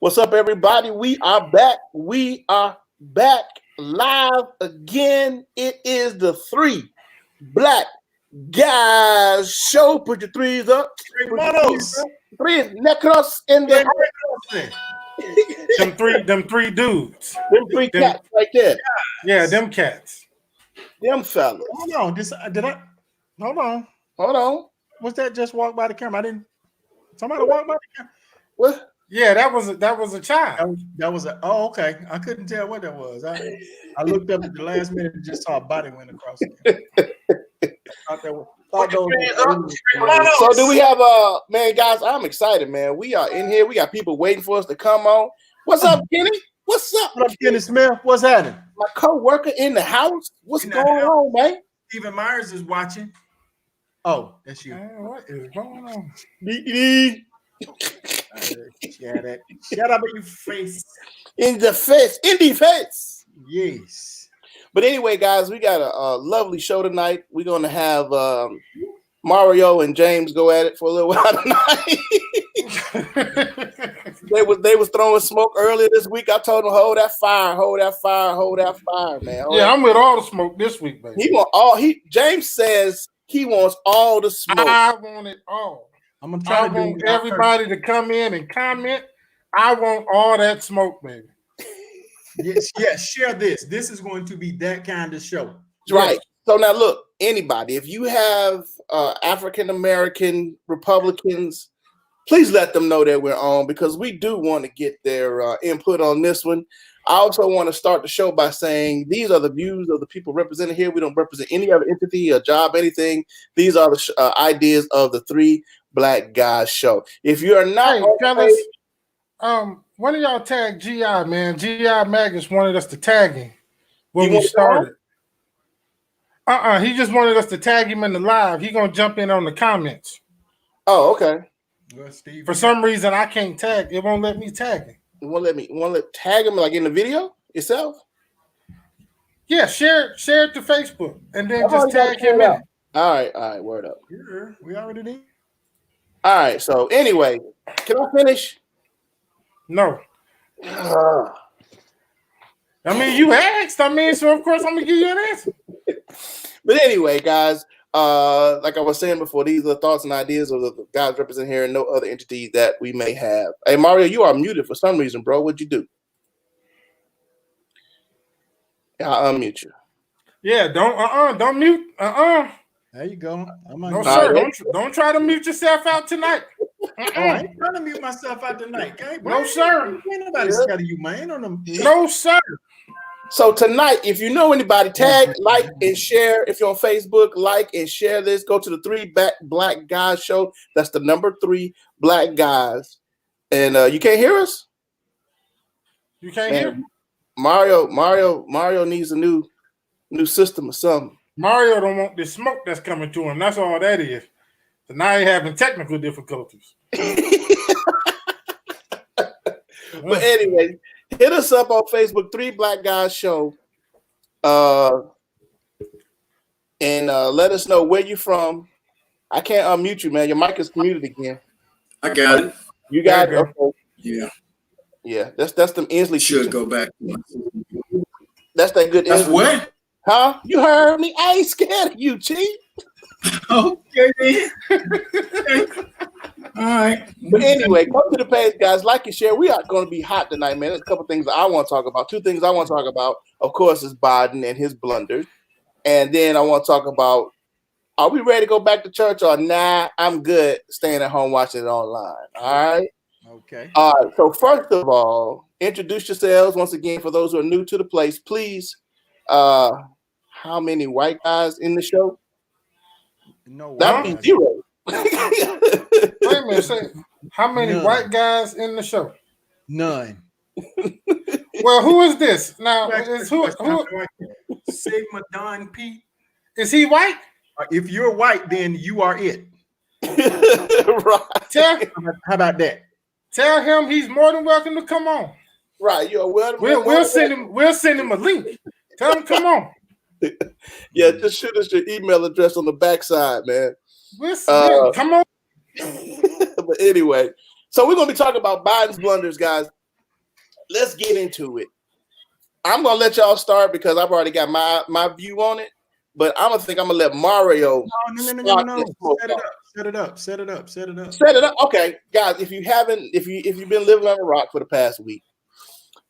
What's up, everybody? We are back. We are back live again. It is the Three Black Guys Show. Put your threes up. Hermanos. Three necros in the Them three dudes. Them three cats right there. Yeah, them cats. Them fellas. Hold on. Hold on. Hold on. Was that just walk by the camera? Somebody walk by the camera. What? Yeah, that was a child. Oh, okay. I couldn't tell what that was. I looked up at the last minute and just saw a body went across it. So do we have man, guys? I'm excited, man. We are in here. We got people waiting for us to come on. What's up, Kenny? What's up? What up, Kenny Smith? What's happening? My co-worker in the house. What's going on, man? Stephen Myers is watching. Oh, that's you. What is going on? Shut up in your face. In the face. Yes. But anyway, guys, we got a lovely show tonight. We're going to have Mario and James go at it for a little while tonight. They was throwing smoke earlier this week. I told them, hold that fire, man. I'm with all the smoke this week, baby. James says he wants all the smoke. I want it all. I want everybody to come in and comment. I want all that smoke, baby. Yes, share this. This is going to be that kind of show. Right. Yes. So now look, anybody, if you have African American Republicans, please let them know that we're on, because we do want to get their input on this one. I also want to start the show by saying these are the views of the people represented here. We don't represent any other entity, a job, anything. These are the ideas of the Three Black Guys Show. If you are not, fellas, one of y'all tag GI, man. GI Magus wanted us to tag him when we started. He just wanted us to tag him in the live. He gonna jump in on the comments. Oh, okay. Well, Steve, for some reason, I can't tag. It won't let me tag him. It won't let tag him like in the video itself? Yeah, share it to Facebook and then just tag him in. All right, word up. Yeah, we already did. All right, so anyway, can I finish? No. You asked. So of course I'm gonna give you an answer. But anyway, guys, like I was saying before, these are the thoughts and ideas of the guys represented here and no other entity that we may have. Hey, Mario, you are muted for some reason, bro. What'd you do? I'll unmute you. Yeah, don't mute. There you go. No, sir. Don't try to mute yourself out tonight. I ain't trying to mute myself out tonight. Okay? No, sir. Ain't nobody scared of you, man. No, sir. So tonight, if you know anybody, tag, like, and share. If you're on Facebook, like and share this. Go to the Three Black Guys Show. That's the number 3 Black Guys. And you can't hear us? You can't hear? Mario needs a new system or something. Mario don't want this smoke that's coming to him. That's all that is. So now he's having technical difficulties. But anyway, hit us up on Facebook, Three Black Guys Show. And let us know where you're from. I can't unmute you, man. Your mic is muted again. I got it. You got it? Okay. Yeah. Yeah, that's them Inslee. Should go back. That's that good. That's what? Huh? You heard me? I ain't scared of you, Chief. Okay. All right. But anyway, come to the page, guys. Like and share. We are going to be hot tonight, man. There's a couple things that I want to talk about. 2 things I want to talk about, of course, is Biden and his blunders. And then I want to talk about, are we ready to go back to church or nah? I'm good staying at home watching it online. All right? Okay. All right. So first of all, introduce yourselves once again for those who are new to the place. Please, how many white guys in the show? No. That'd be 0. Wait a minute. Say, how many white guys in the show? None. Well, who is this? Now, who Sigma Don P. Is he white? If you're white, then you are it. Right. How about that? Tell him he's more than welcome to come on. Right. You're welcome. We'll send him a link. Tell him come on. Yeah, just shoot us your email address on the backside, man. Come on. But anyway, so we're gonna be talking about Biden's blunders, guys. let's get into it. I'm gonna let y'all start because I've already got my view on it. But I'm gonna let Mario. No. Set it up. Set it up. Okay, guys. If you've been living on a rock for the past week,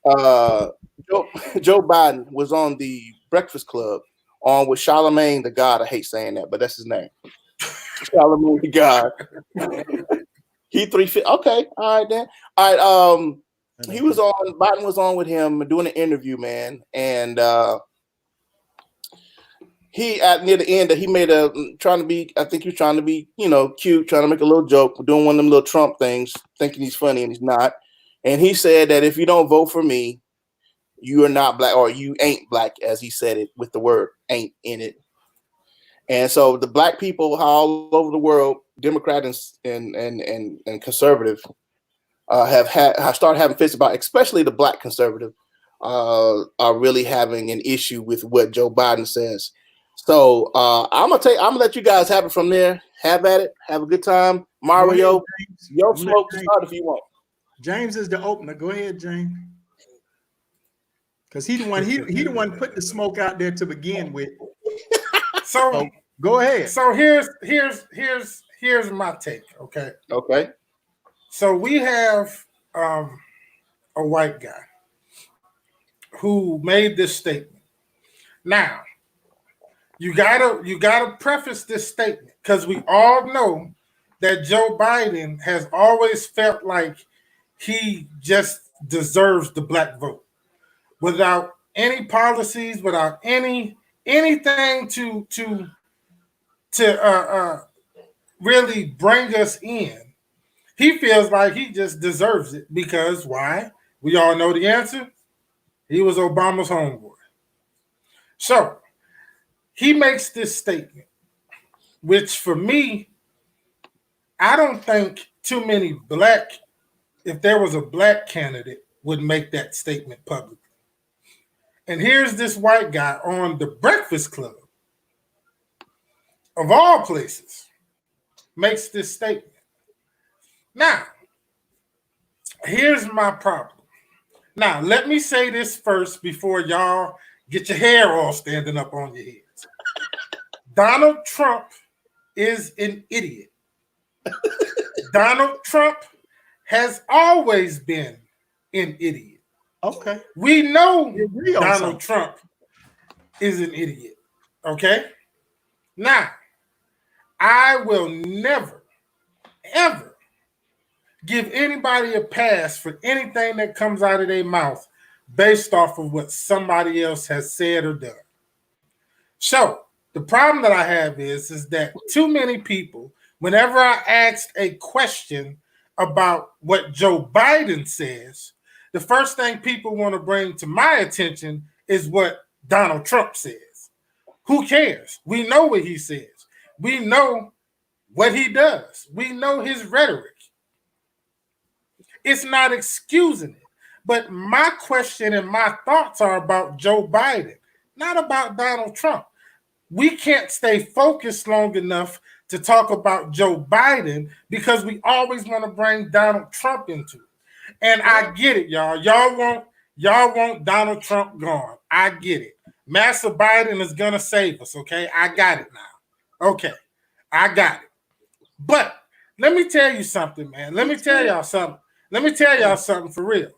Joe Biden was on the Breakfast Club on with Charlemagne the God. I hate saying that, but that's his name. Charlemagne the God. He 350. Okay, all right then. All right. Biden was on with him doing an interview, man, and he at near the end that he made I think he was trying to be, cute, trying to make a little joke, doing one of them little Trump things, thinking he's funny and he's not. And he said that if you don't vote for me, you are not black, or you ain't black, as he said it with the word ain't in it. And so the black people all over the world, Democrat and conservative, have started having fits about, especially the black conservative, are really having an issue with what Joe Biden says. So I'm gonna let you guys have it from there. Have at it. Have a good time. Mario, your smoke to start if you want. James is the opener. Go ahead, James. Because he the one put the smoke out there to begin with. So go ahead. So here's my take. Okay. Okay. So we have a white guy who made this statement. Now, you gotta preface this statement because we all know that Joe Biden has always felt like he just deserves the black vote without any policies, without anything to really bring us in. He feels like he just deserves it because why? We all know the answer. He was Obama's homeboy. So he makes this statement, which for me, I don't think too many if there was a black candidate, would make that statement publicly. And here's this white guy on the Breakfast Club, of all places, makes this statement. Now, here's my problem. Now, let me say this first before y'all get your hair all standing up on your heads. Donald Trump is an idiot. Donald Trump has always been an idiot. Okay. We know Donald Trump is an idiot. Okay? Now, I will never, ever give anybody a pass for anything that comes out of their mouth based off of what somebody else has said or done. So the problem that I have is that too many people, whenever I asked a question about what Joe Biden says, the first thing people want to bring to my attention is what Donald Trump says. Who cares? We know what he says. We know what he does. We know his rhetoric. It's not excusing it. But my question and my thoughts are about Joe Biden, not about Donald Trump. We can't stay focused long enough to talk about Joe Biden because we always want to bring Donald Trump into it. And I get it, y'all. Y'all want Donald Trump gone. I get it. Master Biden is gonna save us, okay? I got it now. Okay, I got it. But let me tell you something, man. Let me tell y'all something for real.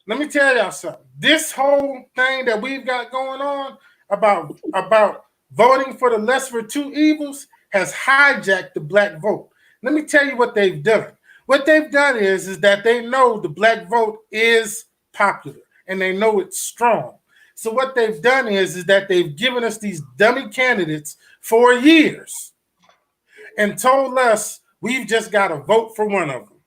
Let me tell y'all something. This whole thing that we've got going on about voting for the lesser of two evils has hijacked the black vote. Let me tell you what they've done. What they've done is that they know the black vote is popular and they know it's strong. So what they've done is that they've given us these dummy candidates for years and told us we've just got to vote for one of them.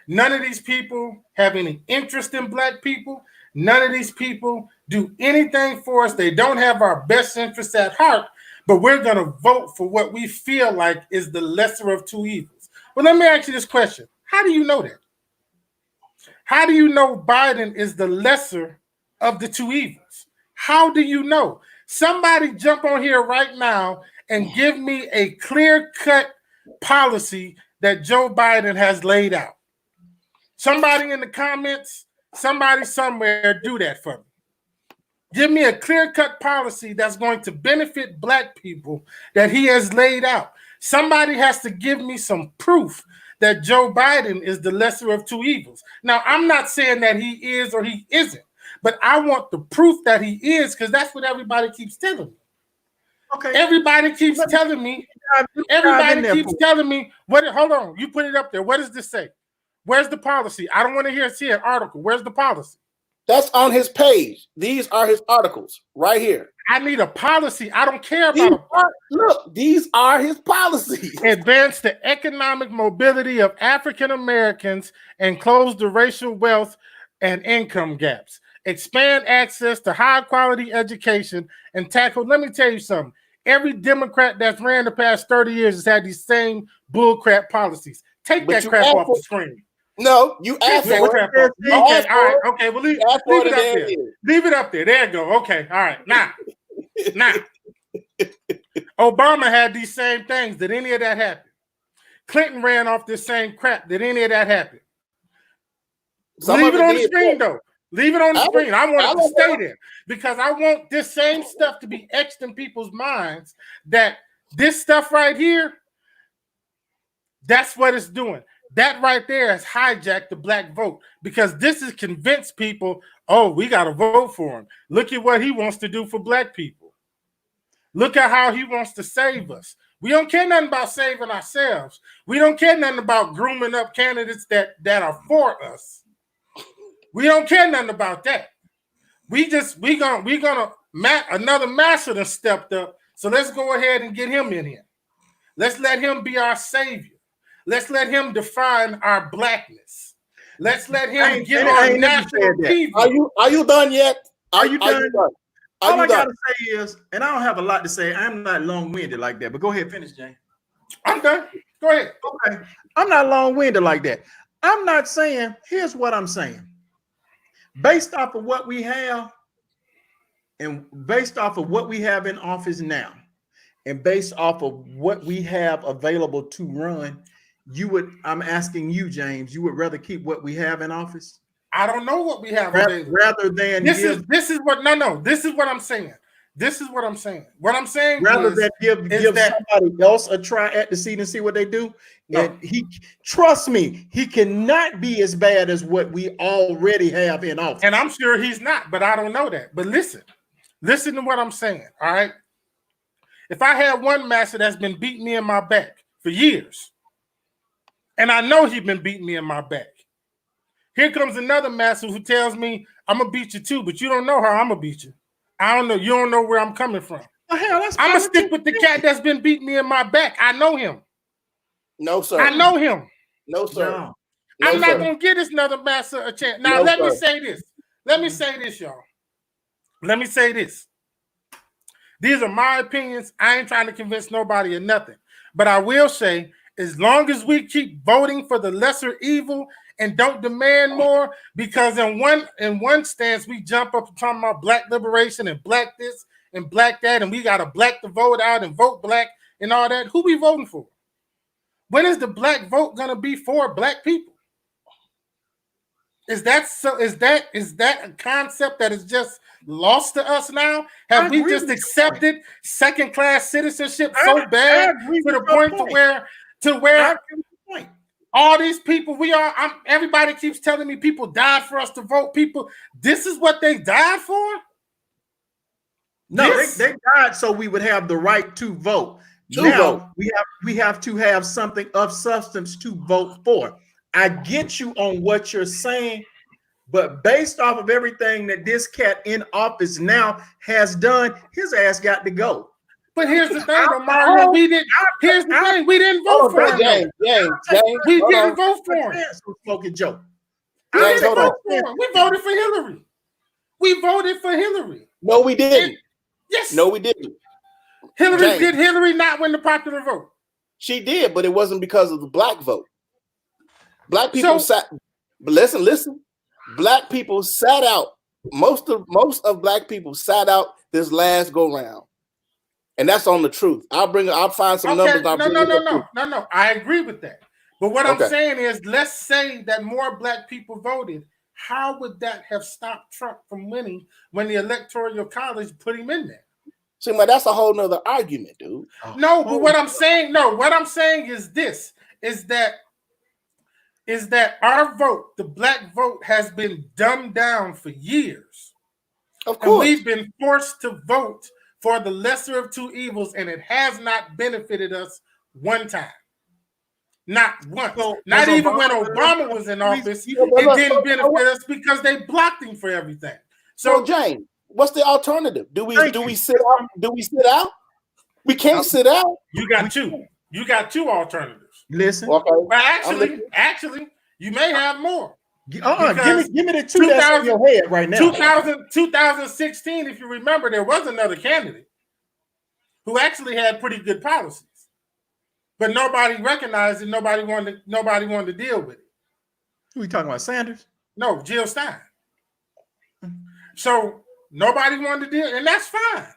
None of these people have any interest in black people. None of these people do anything for us. They don't have our best interests at heart, but we're going to vote for what we feel like is the lesser of two evils. Well, let me ask you this question. How do you know that? How do you know Biden is the lesser of the two evils? How do you know? Somebody jump on here right now and give me a clear-cut policy that Joe Biden has laid out. Somebody in the comments, Somebody somewhere do that for me. Give me a clear-cut policy that's going to benefit black people that he has laid out. Somebody has to give me some proof that Joe Biden is the lesser of two evils. Now, I'm not saying that he is or he isn't, but I want the proof that he is because that's what everybody keeps telling me. Okay. Everybody keeps telling me. Everybody keeps telling me. Hold on. You put it up there. What does this say? Where's the policy? I don't want to see an article. Where's the policy? That's on his page. These are his articles right here. I need a policy. I don't care about look, these are his policies. Advance the economic mobility of African Americans and close the racial wealth and income gaps. Expand access to high quality education and tackle. Let me tell you something. Every Democrat that's ran the past 30 years has had these same bullcrap policies. Take that crap off the screen. No, you asked for it. Okay, all right. Okay, well, leave it up there. Leave it up there. There you go. Okay, all right. Now, Obama had these same things. Did any of that happen? Clinton ran off this same crap. Did any of that happen? Leave it on the screen, though. Leave it on the screen. I want it to stay there because I want this same stuff to be etched in people's minds that this stuff right here, that's what it's doing. That right there has hijacked the black vote because this has convinced people, oh, we got to vote for him. Look at what he wants to do for black people. Look at how he wants to save us. We don't care nothing about saving ourselves. We don't care nothing about grooming up candidates that are for us. We don't care nothing about that. We gonna another master that stepped up. So let's go ahead and get him in here. Let's let him be our savior. Let's let him define our blackness. Let's let him get on national TV. Are you done yet? Are you done? All I gotta say is, and I don't have a lot to say. I'm not long-winded like that. But go ahead, finish, Jane. I'm done. Go ahead. Okay. I'm not long-winded like that. I'm not saying. Here's what I'm saying. Based off of what we have, and based off of what we have in office now, and based off of what we have available to run. I'm asking you, James, you would rather keep what we have in office? I don't know what we have rather than this is what I'm saying. This is what I'm saying. What I'm saying rather than give somebody else a try at the seat and see what they do. No. And trust me, he cannot be as bad as what we already have in office. And I'm sure he's not, but I don't know that. But listen to what I'm saying. All right. If I had one master that's been beating me in my back for years, and I know he's been beating me in my back. Here comes another master who tells me, I'm going to beat you too, but you don't know how I'm going to beat you. I don't know. You don't know where I'm coming from. I'm going to stick with the cat that's been beating me in my back. I know him. No, sir. I know him. No, sir. No. I'm not going to give this another master a chance. Now, let me say this. Let me say this, y'all. Let me say this. These are my opinions. I ain't trying to convince nobody of nothing. But I will say, as long as we keep voting for the lesser evil and don't demand more, because in one stance we jump up and talking about black liberation and black this and black that, and we got a black to vote out and vote black and all that. Who we voting for? When is the black vote gonna be for black people? Is that a concept that is just lost to us now? Have we just accepted second-class citizenship so bad to the point to where all these people everybody keeps telling me people died for us to vote. People, this is what they died for? No, they died so we would have the right to vote. Now we have to have something of substance to vote for. I get you on what you're saying, but based off of everything that this cat in office now has done, his ass got to go. But here's the thing, Mario. We didn't vote for him. James, we didn't vote for him. Smoking joke. We didn't vote for him. We voted for Hillary. We voted for Hillary. No, we didn't. Yes. No, we didn't. Did Hillary not win the popular vote? She did, but it wasn't because of the black vote. Black people listen. Black people sat out. Most of black people sat out this last go round. And that's on the truth. I'll find some numbers. No. I agree with that. But what I'm saying is, let's say that more black people voted. how would that have stopped Trump from winning when the Electoral College put him in there? See, man, that's a whole nother argument, dude. No, but what I'm saying is this: is that our vote, the black vote, has been dumbed down for years. Of course. And we've been forced to vote for the lesser of two evils, and it has not benefited us one time. Not once. So, not even Obama when Obama was in office, it didn't benefit us because they blocked him for everything. So, James, what's the alternative? Do we sit out? Do we sit out? We can't sit out. You got two. You got two alternatives. Listen. Okay. Well, actually, you may have more. Give me the two that's in your head right now. 2016, if you remember, there was another candidate who actually had pretty good policies, but nobody recognized it. Nobody wanted to deal with it. Who are we talking about? Sanders? No, Jill Stein. So nobody wanted to deal, and that's fine.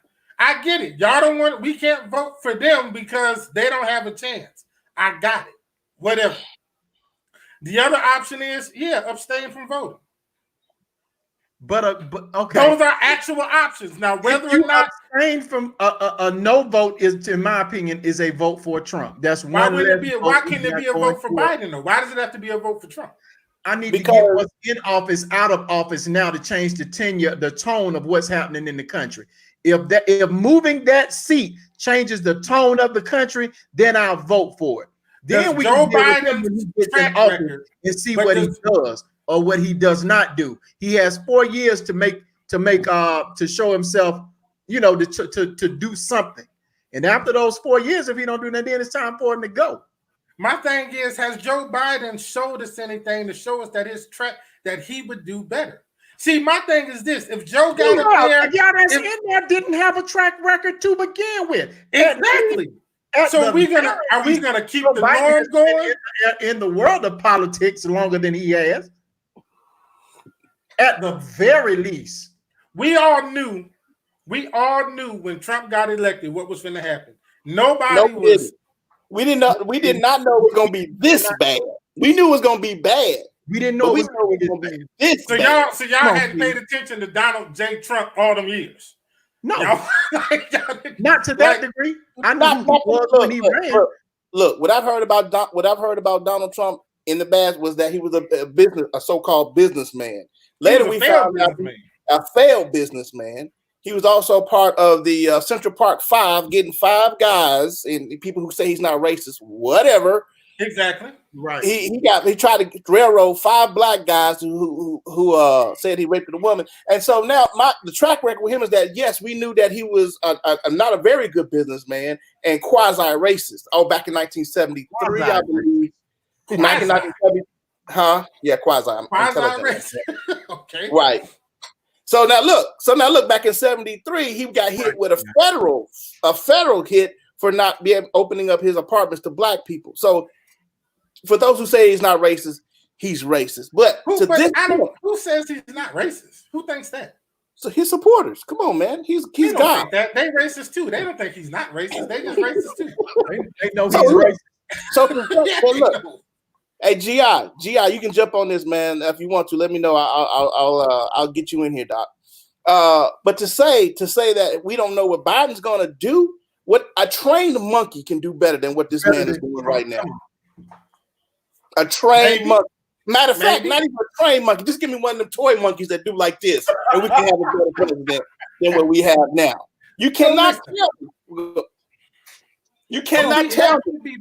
I get it. Y'all don't want. We can't vote for them because they don't have a chance. I got it. Whatever. The other option is, abstain from voting. But okay, those are actual options. Now, whether or not abstain from a no vote is, in my opinion, is a vote for Trump. That's why one. Why can't it be a vote for Biden? Or why does it have to be a vote for Trump? I need to get what's in office out of office now to change the tenure, the tone of what's happening in the country. If moving that seat changes the tone of the country, then I'll vote for it. Then we Joe can Biden's track record and see what he does or what he does not do. He has 4 years to show himself, to do something. And after those 4 years, if he don't do nothing, then it's time for him to go. My thing is, has Joe Biden showed us anything to show us that he would do better? See, my thing is this: if Joe got up there, y'all that's in there didn't have a track record to begin with. Exactly. So are we gonna keep the norm going in the world of politics longer than he has? At the very least, we all knew when Trump got elected what was going to happen. We did not know it was going to be this bad. We knew it was going to be bad. We didn't know it was going to be this bad. So y'all hadn't paid attention to Donald J. Trump all them years. No, not to that degree. I know when he ran. Look, what I've heard about Donald Trump in the past was that he was a so-called businessman. Later, we found out a failed businessman. He was also part of the Central Park Five, getting 5 guys and people who say he's not racist, whatever. Exactly. Right. He tried to railroad 5 black guys who said he raped a woman. And so now the track record with him is that, yes, we knew that he was not a very good businessman and quasi-racist. Oh, back in 1973, I believe. 1970. Huh? Yeah, quasi. Quasi-racist. Okay. Right. So now look, back in 73, he got hit with a federal hit for not opening up his apartments to black people. So for those who say he's not racist, he's racist. But who says he's not racist? Who thinks that? So his supporters. Come on, man. He's God. They racist too. They don't think he's not racist. They just racist too. They know he's racist. So look. Hey, GI, you can jump on this, man. If you want to, let me know. I'll get you in here, Doc. But to say that we don't know what Biden's going to do, what a trained monkey can do better than what this man is doing right now. A trained monkey. Matter of fact, not even a trained monkey. Just give me one of them toy monkeys that do like this, and we can have a better president than what we have now. You cannot tell me. You cannot tell me.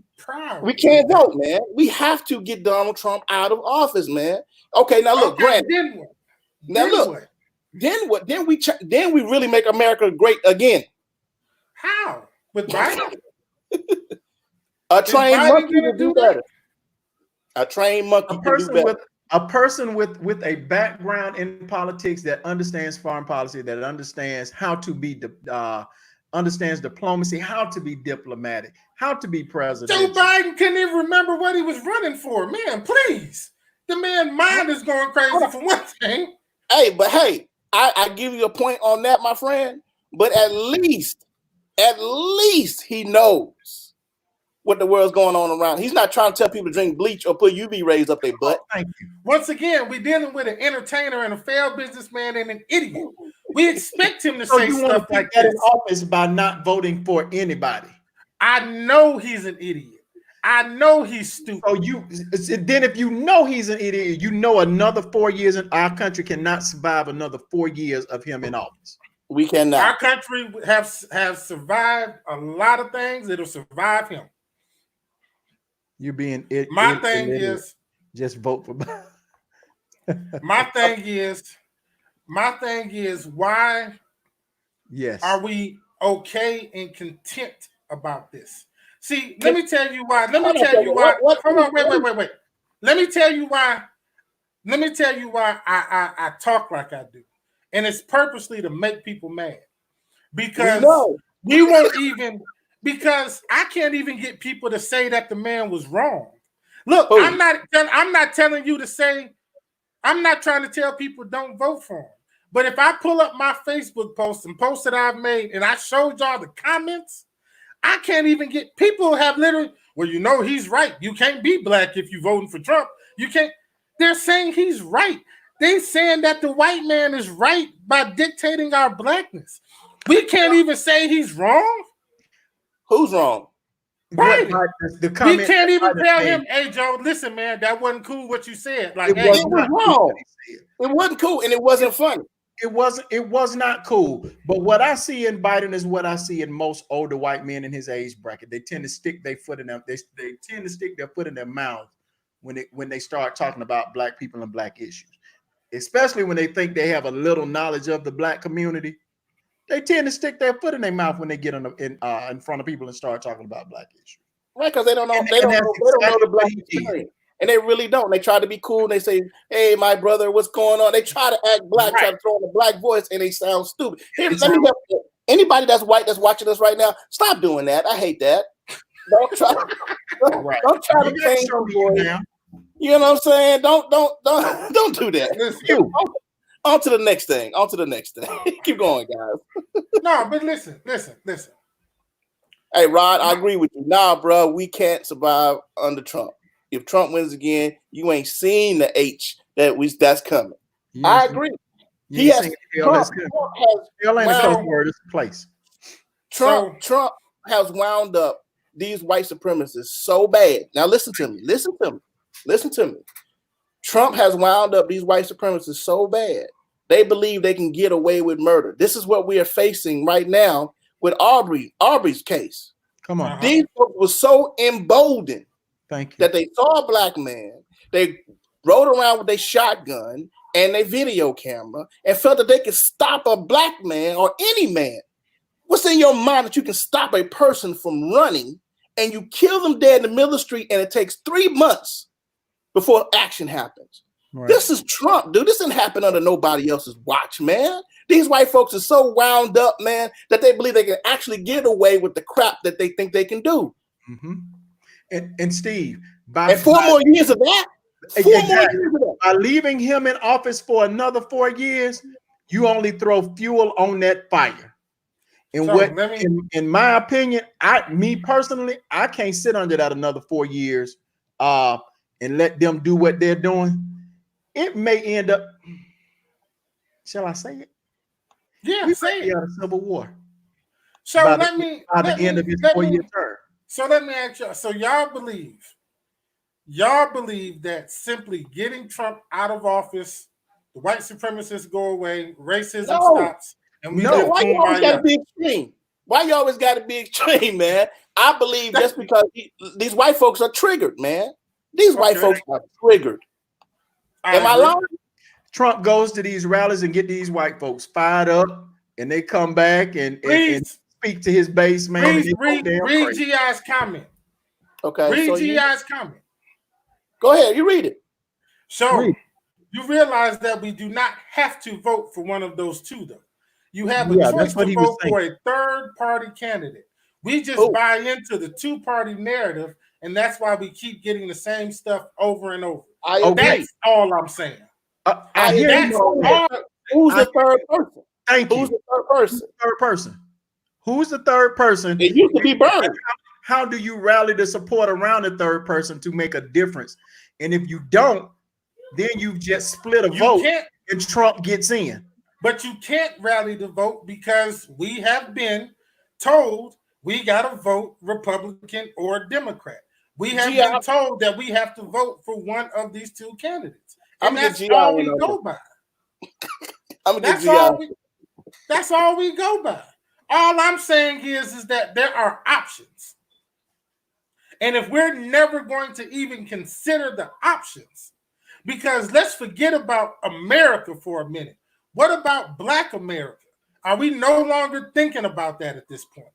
We can't vote, man. We have to get Donald Trump out of office, man. Okay, now look, granted. Then what? Then we really make America great again. How? With Biden? A trained monkey can do better. A trained monkey can do better. A person with a background in politics that understands foreign policy, that understands how to be understands diplomacy, how to be diplomatic, how to be president. Joe Biden couldn't even remember what he was running for. Man, please. The man's mind is going crazy for one thing. Hey, I give you a point on that, my friend. But at least he knows what the world's going on around. He's not trying to tell people to drink bleach or put UV rays up their butt. Thank you. Once again, we're dealing with an entertainer and a failed businessman and an idiot. We expect him to So say you want stuff to like get this. in office by not voting for anybody. I know he's an idiot. I know he's stupid. So then if you know he's an idiot, you know another 4 years in our country cannot survive another 4 years of him in office. We cannot. Our country have survived a lot of things. It'll survive him. You being My thing is just vote for. my thing is why Yes. are we okay and content about this? See, let me tell you why. Let me tell you why. Hold on, wait. Let me tell you why. Let me tell you why I talk like I do. And it's purposely to make people mad. Because we won't even, because I can't even get people to say that the man was wrong. Look, I'm not telling you to say, I'm not trying to tell people don't vote for him. But if I pull up my Facebook posts and posts that I've made and I showed y'all the comments, I can't even get people have literally, well, you know, he's right. You can't be black if you're voting for Trump. You can't. They're saying he's right. They're saying that the white man is right by dictating our blackness. We can't even say he's wrong. Who's wrong? Right. The comment we can't even tell him, hey, Joe, listen, man, that wasn't cool what you said. Like, it was wrong. It wasn't cool and it wasn't funny. It was not cool. But what I see in Biden is what I see in most older white men in his age bracket. They tend to stick their foot in them. They tend to stick their foot in their mouth when they start talking about black people and black issues, especially when they think they have a little knowledge of the black community. They tend to stick their foot in their mouth when they get in front of people and start talking about black issues. Right, because they don't know the black experience. And they really don't. They try to be cool. And they say, hey, my brother, what's going on? They try to act black, try to throw in a black voice, and they sound stupid. Here, let me help you. Anybody that's white that's watching us right now, stop doing that. I hate that. Don't try to change your voice. You know what I'm saying? Don't do that. On to the next thing. Keep going, guys. No, but listen. Hey, Rod, I agree with you. Nah, bro, we can't survive under Trump. If Trump wins again, you ain't seen the H that's coming. I agree. Trump has wound up these white supremacists so bad. Now listen to me. Trump has wound up these white supremacists so bad. They believe they can get away with murder. This is what we are facing right now with Aubrey's case. Come on. These folks were so emboldened that they saw a black man, they rode around with their shotgun and their video camera and felt that they could stop a black man or any man. What's in your mind that you can stop a person from running and you kill them dead in the middle of the street and it takes 3 months before action happens? Right. This is Trump, dude. This didn't happen under nobody else's watch, man. These white folks are so wound up, man, that they believe they can actually get away with the crap that they think they can do. Mm-hmm. And Steve, by 4 more years of that, by leaving him in office for another 4 years, you only throw fuel on that fire. And so in my opinion, me personally, I can't sit under that another 4 years and let them do what they're doing. It may end up, shall I say it? Yeah, say it. A civil war. So by the end of his 4-year term. So let me ask y'all. So y'all believe that simply getting Trump out of office, the white supremacists go away, racism stops, and we why you always got to be extreme? Why you always got to be extreme, man? I believe just because these white folks are triggered, man. These white folks are triggered. Am I lying? Trump goes to these rallies and get these white folks fired up, and they come back and speak to his base, man. Read G.I.'s comment. Okay. Read G.I.'s comment. Go ahead, you read it. So you realize that we do not have to vote for one of those two, though. You have a choice to vote for a third-party candidate. We just buy into the two-party narrative, and that's why we keep getting the same stuff over and over. That's all I'm saying. Who's the third person? Thank you. Who's the third person? Who's the third person? It used to be Bernie. how do you rally the support around the third person to make a difference? And if you don't, then you've just split a vote and Trump gets in. But you can't rally the vote because we have been told we got to vote Republican or Democrat. We have been told that we have to vote for one of these two candidates. And that's all we go by. That's all we go by. All I'm saying is that there are options. And if we're never going to even consider the options, because let's forget about America for a minute. What about Black America? Are we no longer thinking about that at this point?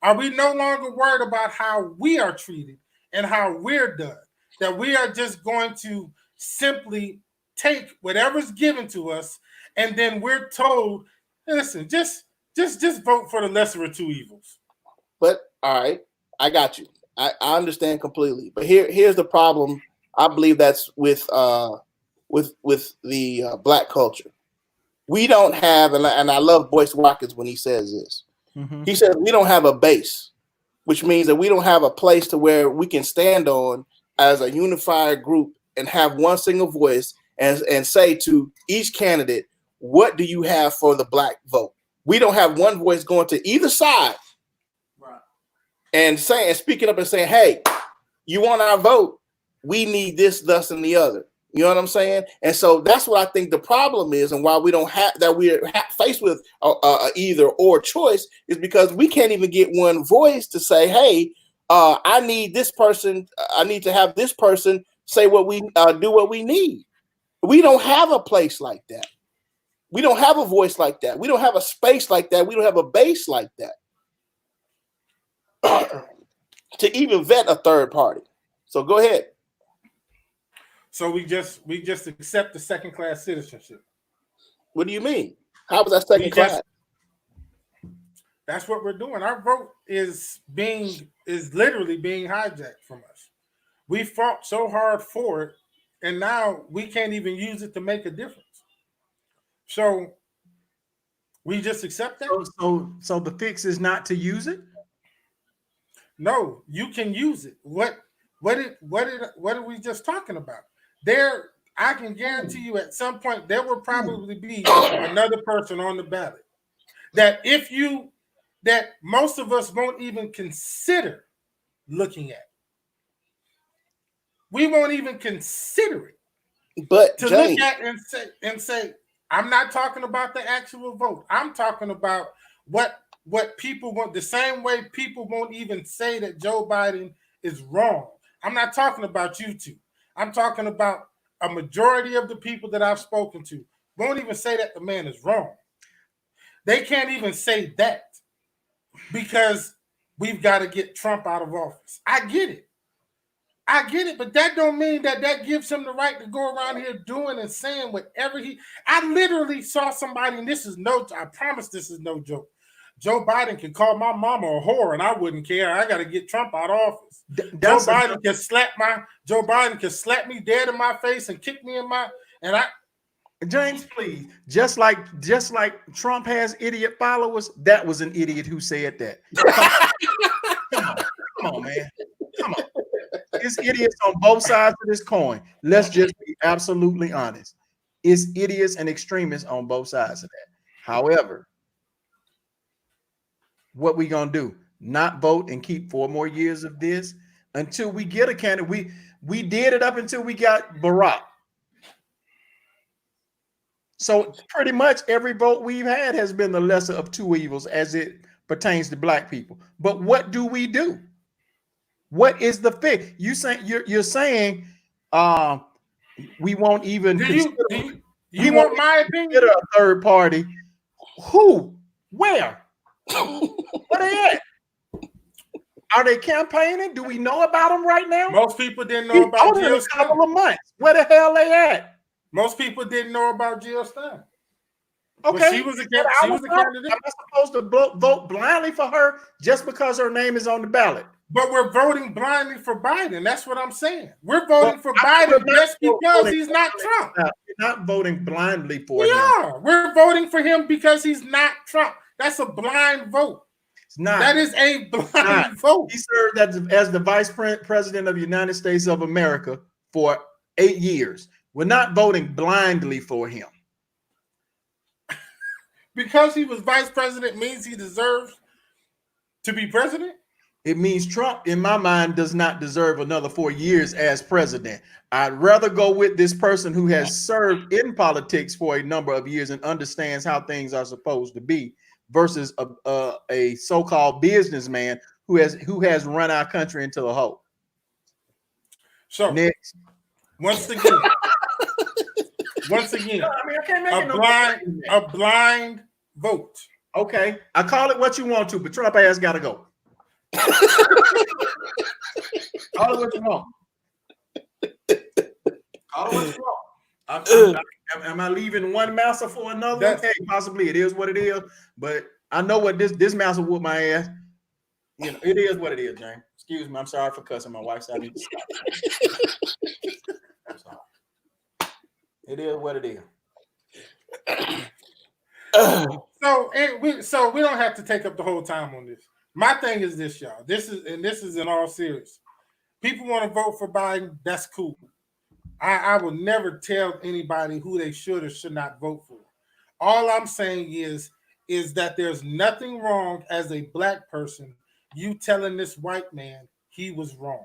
Are we no longer worried about how we are treated and how we're done? That we are just going to simply take whatever's given to us, and then we're told, listen, just vote for the lesser of two evils. But all right, I got you. I understand completely. But here's the problem. I believe that's with the Black culture. We don't have, and I love Boyce Watkins when he says this. Mm-hmm. He says we don't have a base, which means that we don't have a place to where we can stand on as a unified group and have one single voice and say to each candidate, what do you have for the Black vote? We don't have one voice going to either side, right, and speaking up and saying, hey, you want our vote? We need this, thus, and the other. You know what I'm saying? And so that's what I think the problem is, and why we don't have that, we're faced with either or choice, is because we can't even get one voice to say, hey, I need this person. I need to have this person say what we do, what we need. We don't have a place like that. We don't have a voice like that. We don't have a space like that. We don't have a base like that to even vet a third party. So go ahead. So we just accept the second class citizenship. What do you mean? How was that second class? That's what we're doing. Our vote is literally being hijacked from us. We fought so hard for it, and now we can't even use it to make a difference. So we just accept that. So the fix is not to use it? No, you can use it. What are we just talking about? I can guarantee you at some point there will probably be another person on the ballot that most of us won't even consider looking at. We won't even consider it. But to look at and say, I'm not talking about the actual vote. I'm talking about what people want, the same way people won't even say that Joe Biden is wrong. I'm not talking about you two. I'm talking about a majority of the people that I've spoken to won't even say that the man is wrong. They can't even say that because we've got to get Trump out of office. I get it, but that don't mean that gives him the right to go around here doing and saying whatever I literally saw somebody, and I promise this is no joke. Joe Biden can call my mama a whore and I wouldn't care. I got to get Trump out of office. Joe Biden can slap me dead in my face and kick me in my James, please. Just like Trump has idiot followers, that was an idiot who said that. Come on, man. Come on. It's idiots on both sides of this coin. Let's just be absolutely honest. It's idiots and extremists on both sides of that. However, what we gonna do? Not vote and keep 4 more years of this until we get a candidate? We did it up until we got Barack. So pretty much every vote we've had has been the lesser of two evils as it pertains to Black people. But what do we do? What is the fix? You're saying we won't even you want my opinion? A third party. Who? Where? Where they at? Are they campaigning? Do we know about them right now? Most people didn't know about Jill a couple of months. Where the hell they at? Most people didn't know about Jill Stein. Okay, but she was a candidate. I'm not supposed to vote blindly for her just because her name is on the ballot. But we're voting blindly for Biden. That's what I'm saying. We're voting for Biden just because he's not Trump. We're not voting blindly for him. We are. We're voting for him because he's not Trump. That's a blind vote. It's not. That is a blind vote. He served as the vice president of the United States of America for 8 years. We're not voting blindly for him. Because he was vice president means he deserves to be president? It means Trump, in my mind, does not deserve another 4 years as president. I'd rather go with this person who has served in politics for a number of years and understands how things are supposed to be versus a so-called businessman who has run our country into the hole. So next, once again, a blind vote. Okay, I call it what you want to, but Trump ass gotta go. Call it what you want. Call it what you want. Am I leaving one master for another? Hey, possibly it is what it is, but I know what this master whooped my ass. You know, it is what it is, James. Excuse me, I'm sorry for cussing. My wife's out. I'm sorry. It is what it is. So we don't have to take up the whole time on this. My thing is this, y'all. This is in all serious. People want to vote for Biden. That's cool. I will never tell anybody who they should or should not vote for. All I'm saying is that there's nothing wrong as a black person you telling this white man he was wrong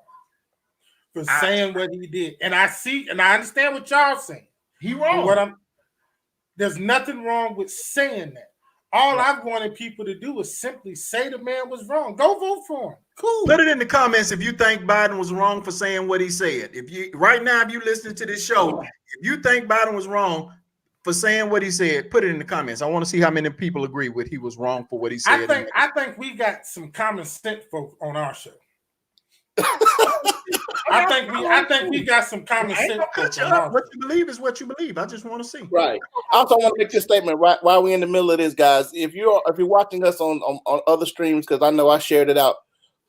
for saying what he did. And I understand what y'all saying. He wrong. There's nothing wrong with saying that. All I've wanted people to do is simply say the man was wrong. Go vote for him. Cool. Put it in the comments if you think Biden was wrong for saying what he said. If you listening to this show, if you think Biden was wrong for saying what he said, put it in the comments. I want to see how many people agree with he was wrong for what he said. I think we got some common sense folk on our show. I think we got some common sense. What you believe is what you believe. I just want to see. Right. I also want to make this statement right while we're in the middle of this, guys. If you're watching us on other streams, because I know I shared it out,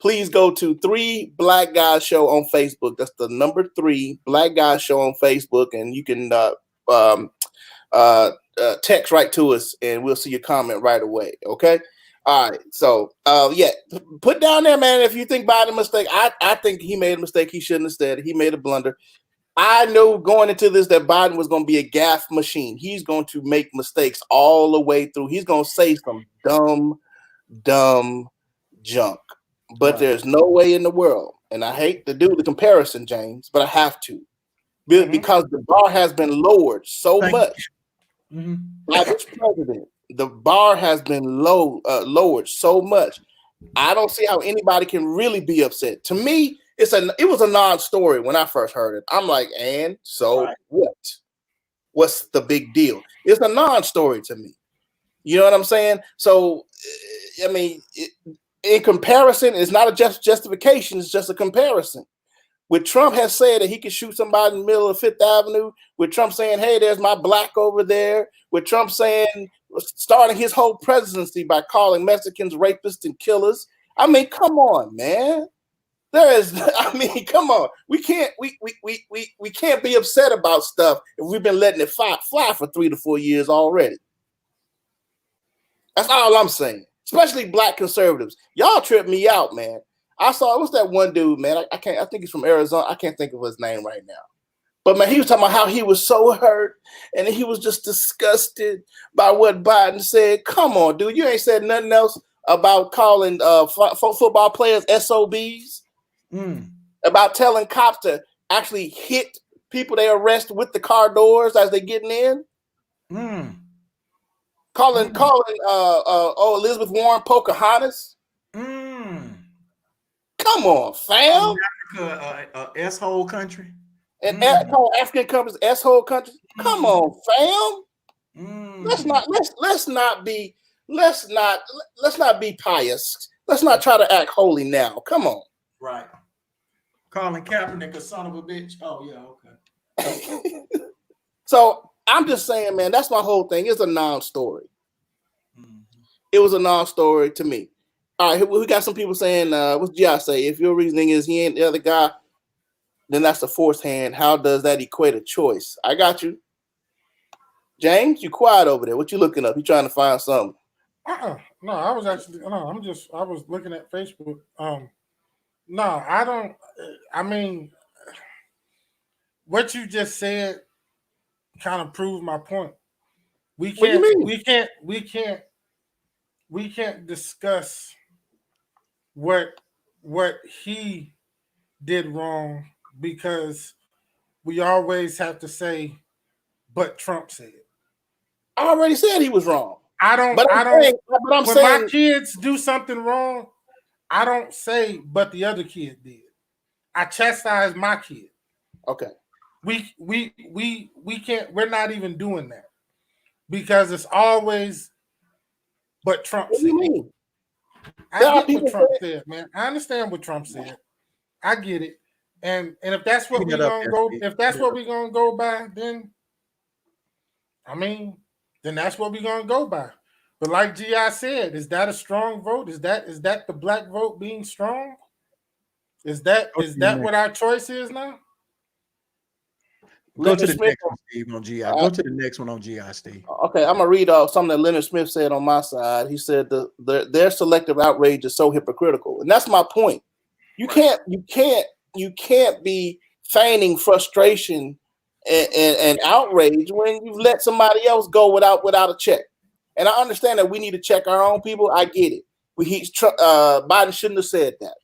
please go to 3 Black Guys Show on Facebook. That's the number 3 Black Guys Show on Facebook, and you can text right to us, and we'll see your comment right away. Okay. All right, so put down there, man. If you think Biden mistake, I think he made a mistake. He shouldn't have said it. He made a blunder. I know going into this that Biden was going to be a gaffe machine. He's going to make mistakes all the way through. He's going to say some dumb junk. But there's no way in the world, and I hate to do the comparison, James, but I have to, because the bar has been lowered so much by this president. The bar has been lowered so much. I don't see how anybody can really be upset. To me, it was a non-story when I first heard it. I'm like, and so what? What's the big deal? It's a non-story to me. You know what I'm saying? So, I mean, in comparison, it's not a justification. It's just a comparison. With Trump has said that he could shoot somebody in the middle of Fifth Avenue, with Trump saying, hey, there's my black over there, with Trump saying, starting his whole presidency by calling Mexicans rapists and killers. I mean, come on, man. Come on. We can't be upset about stuff if we've been letting it fly for 3 to 4 years already. That's all I'm saying. Especially black conservatives. Y'all trip me out, man. What's that one dude, man? I think he's from Arizona. I can't think of his name right now. But man, he was talking about how he was so hurt and he was just disgusted by what Biden said. Come on, dude. You ain't said nothing else about calling football players SOBs, about telling cops to actually hit people they arrest with the car doors as they getting in. Calling Elizabeth Warren Pocahontas. Come on, fam. Africa, S-hole country. And African countries, S-hole countries. Come on, fam. Let's not be pious. Let's not try to act holy now. Come on. Right. Calling Kaepernick a son of a bitch. Oh yeah, okay. So I'm just saying, man, that's my whole thing. It's a non-story. It was a non-story to me. All right, we got some people saying, what's G.I. say? If your reasoning is he ain't the other guy, then that's the fourth hand. How does that equate a choice? I got you. James, you quiet over there. What you looking up? You trying to find something? No, I was actually no. I was looking at Facebook. No, I don't. I mean, what you just said kind of proved my point. We What do you can't. mean? We can't discuss what he did wrong because we always have to say, "But Trump said." I already said he was wrong. I don't. But I I'm don't. saying, but I'm When my saying, kids do something wrong, I don't say, "But the other kid did." I chastise my kid. okay. We can't. We're not even doing that because it's always, "But Trump What do said." you mean? I There are get what people Trump saying, said, man. I understand what Trump said. I get it. And if that's what Clean we're it up gonna there, go, Steve. if that's what we're gonna go by, then I mean, then that's what we're gonna go by. But like Gi said, is that a strong vote? Is that the black vote being strong? Is that Go to is the that next. what our choice is now? Go to Leonard the Smith. next one, Steve, on GI. uh, Go to the next one on GI, Steve. okay, I'm gonna read something that Leonard Smith said on my side. He said their selective outrage is so hypocritical, and that's my point. You Right. can't be feigning frustration and outrage when you've let somebody else go without a check. And I understand that we need to check our own people. I get it. Biden shouldn't have said that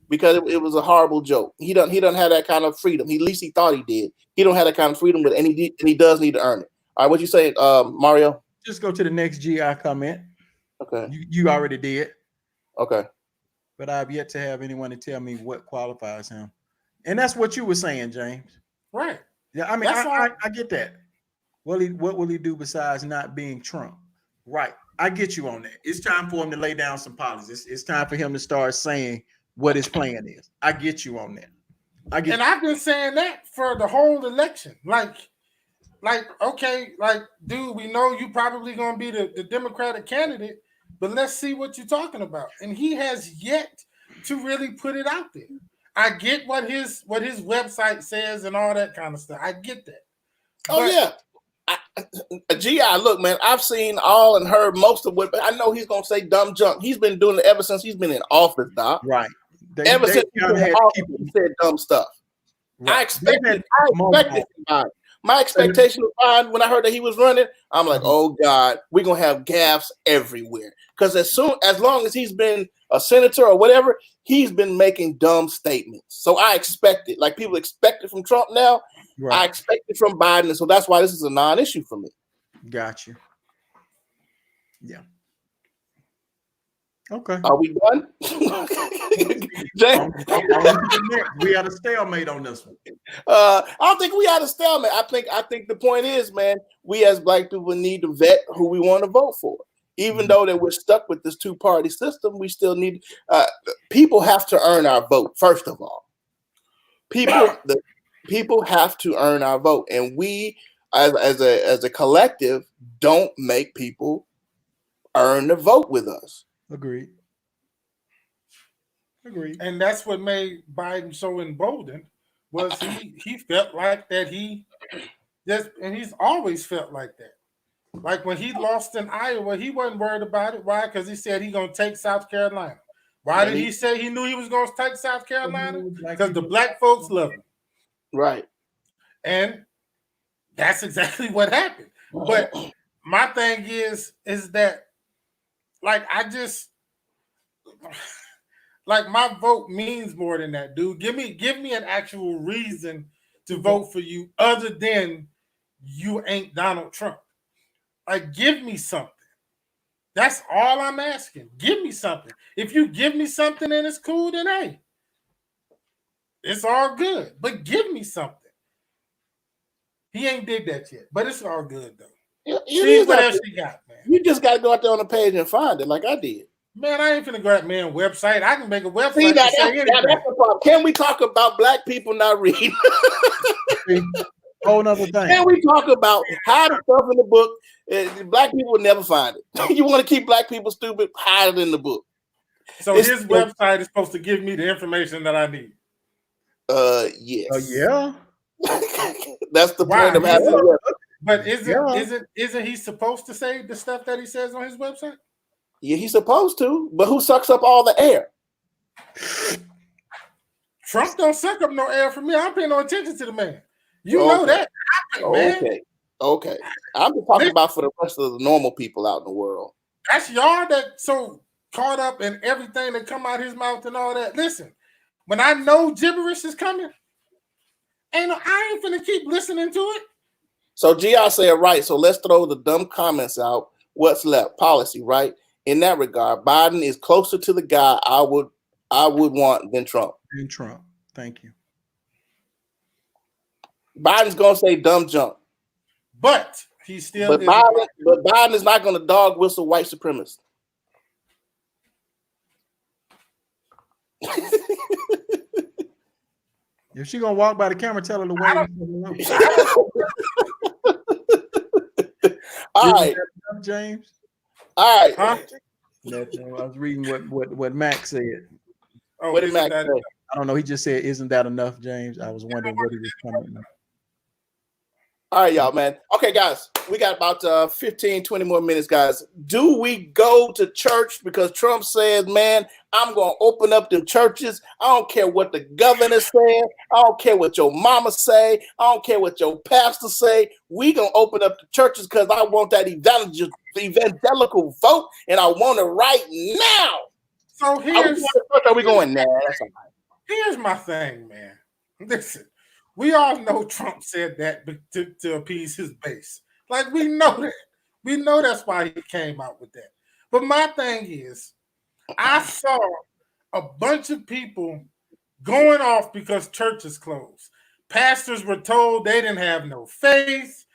because it was a horrible joke. He doesn't have that kind of freedom. At least he thought he did. He don't have that kind of freedom, but and he does need to earn it. All right, what you say, Mario? Just go to the next GI comment. Okay, You already did, okay. but I've yet to have anyone to tell me what qualifies him. And that's what you were saying, James. Right. Yeah, I mean, That's all. I get that. What will he do besides not being Trump? Right. I get you on that. It's time for him to lay down some policies. It's time for him to start saying what his plan is. I get you on that. And I've been saying that for the whole election. Like, okay, like, dude, we know you probably gonna be the Democratic candidate, but let's see what you're talking about. And he has yet to really put it out there. I get what his website says and all that kind of stuff. I get that. Oh yeah. GI, look, man, I've seen all and heard most of what I know he's gonna say dumb junk. He's been doing it ever since he's been in office, Doc. Right. Ever since he's been in office, he said dumb stuff. Right. I expected Biden. My expectation was fine when I heard that he was running. I'm like, oh God, we're gonna have gaffes everywhere. Because as long as he's been a senator or whatever, he's been making dumb statements. So I expect it. Like people expect it from Trump now. Right. I expect it from Biden. And so that's why this is a non-issue for me. Got you. Yeah. Okay. Are we done? James? We had a stalemate on this one. I don't think we had a stalemate. I think the point is, man, we as black people need to vet who we want to vote for. Even though that we're stuck with this two-party system, we still need people have to earn our vote. First of all, people have to earn our vote, and we, as a collective, don't make people earn the vote with us. Agreed. And that's what made Biden so emboldened was he felt like that and he's always felt like that. Like when he lost in Iowa, he wasn't worried about it. Why? Because he said he's going to take South Carolina. Why did he say he knew he was going to take South Carolina? Because the black folks love him. Right. And that's exactly what happened. But my thing is that, like, like my vote means more than that, dude. Give me an actual reason to vote for you other than you ain't Donald Trump. Like, give me something. That's all I'm asking. Give me something. If you give me something and it's cool, then hey, it's all good. But give me something. He ain't did that yet, but it's all good though. See what else you got, man. You just got to go out there on the page and find it, like I did. Man, I ain't finna go at man's website. I can make a website. See, that's the problem. Can we talk about black people not reading? Whole nother thing. Can we talk about hide the stuff in the book? Black people will never find it. You want to keep black people stupid? Hide it in the book. So his website is supposed to give me the information that I need. Yes. Yeah. That's the point of having a website. But isn't he supposed to say the stuff that he says on his website? Yeah, he's supposed to, but who sucks up all the air? Trump don't suck up no air for me. I'm paying no attention to the man. You know that, man. Okay. I'm just talking about for the rest of the normal people out in the world. That's y'all that so caught up in everything that come out his mouth and all that. Listen, when I know gibberish is coming, I ain't finna keep listening to it. So GI said right. So let's throw the dumb comments out. What's left? Policy, right? In that regard, Biden is closer to the guy I would want than Trump. Thank you. Biden's gonna say dumb junk. But he still but Biden is not gonna dog whistle white supremacists. If she gonna walk by the camera, tell her to wait. All right, James. All right. Huh? I was reading what Max said. Oh, what did Max say? I don't know. He just said, "Isn't that enough, James?" I was wondering what he was coming with. All right, y'all, man. Okay, guys, we got about 15, 20 more minutes, guys. Do we go to church? Because Trump says, man, I'm going to open up them churches. I don't care what the governor says. I don't care what your mama say. I don't care what your pastor say. We going to open up the churches because I want that evangelical vote, and I want it right now. So are we going now? That's all right. Here's my thing, man. Listen. We all know Trump said that to appease his base. Like, we know that. We know that's why he came out with that. But my thing is, I saw a bunch of people going off because churches closed. Pastors were told they didn't have no faith,